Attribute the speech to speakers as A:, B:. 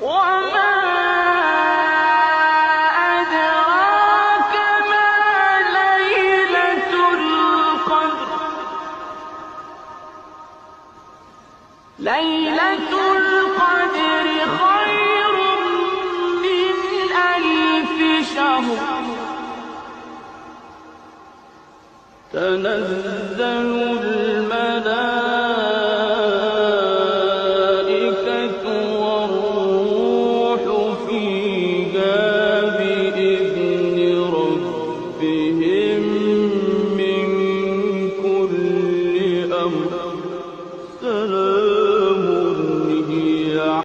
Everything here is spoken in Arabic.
A: وما أدراك ما ليلة القدر ليلة القدر خير من ألف شهر تنزل